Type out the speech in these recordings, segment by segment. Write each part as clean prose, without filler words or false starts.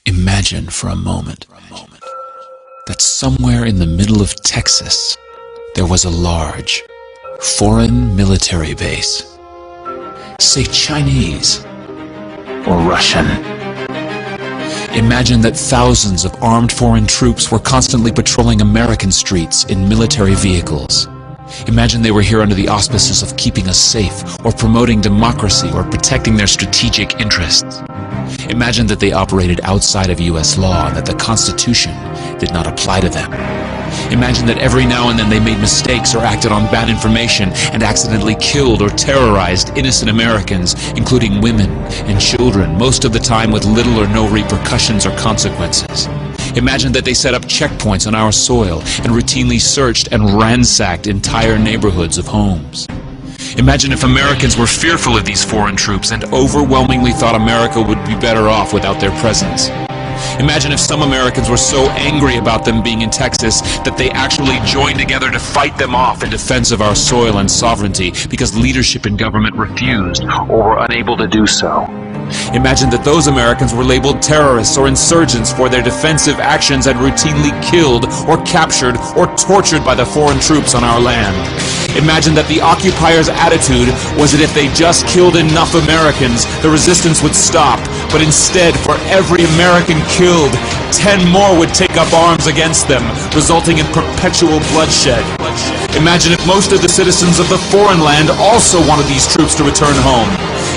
Imagine for a moment that somewhere in the middle of Texas there was a large foreign military base, say Chinese or Russian. Imagine that thousands of armed foreign troops were constantly patrolling American streets in military vehicles. Imagine they were here under the auspices of keeping us safe, or promoting democracy, or protecting their strategic interests. Imagine that they operated outside of U.S. law and that the Constitution did not apply to them. Imagine that every now and then they made mistakes or acted on bad information and accidentally killed or terrorized innocent Americans, including women and children, most of the time with little or no repercussions or consequences. Imagine that they set up checkpoints on our soil and routinely searched and ransacked entire neighborhoods of homes. Imagine if Americans were fearful of these foreign troops and overwhelmingly thought America would be better off without their presence. Imagine if some Americans were so angry about them being in Texas that they actually joined together to fight them off in defense of our soil and sovereignty because leadership in government refused or were unable to do so. Imagine that those Americans were labeled terrorists or insurgents for their defensive actions and routinely killed or captured or tortured by the foreign troops on our land. Imagine that the occupiers' attitude was that if they just killed enough Americans, the resistance would stop, but instead, for every American killed, 10 more would take up arms against them, resulting in perpetual bloodshed. Imagine if most of the citizens of the foreign land also wanted these troops to return home.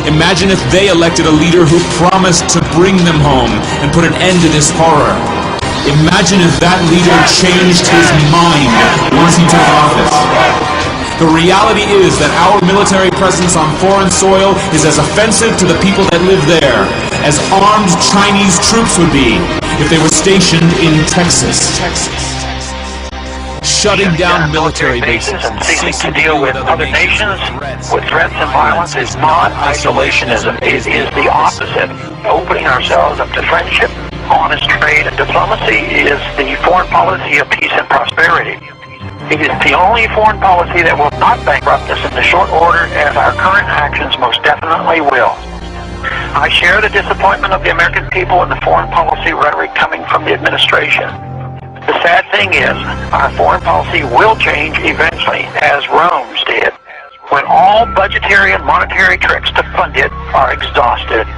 Imagine if they elected a leader who promised to bring them home and put an end to this horror. Imagine if that leader changed his mind once he took office. The reality is that our military presence on foreign soil is as offensive to the people that live there as armed Chinese troops would be if they were stationed in Texas. Shutting down military bases and ceasing to deal with other nations with threats and violence is not isolationism. It is the opposite. Opening ourselves up to friendship, honest trade, and diplomacy is the foreign policy of peace and prosperity. It is the only foreign policy that will not bankrupt us in the short order, as our current actions most definitely will. I share the disappointment of the American people in the foreign policy rhetoric coming from the administration. The sad thing is, our foreign policy will change eventually, as Rome's did, when all budgetary and monetary tricks to fund it are exhausted.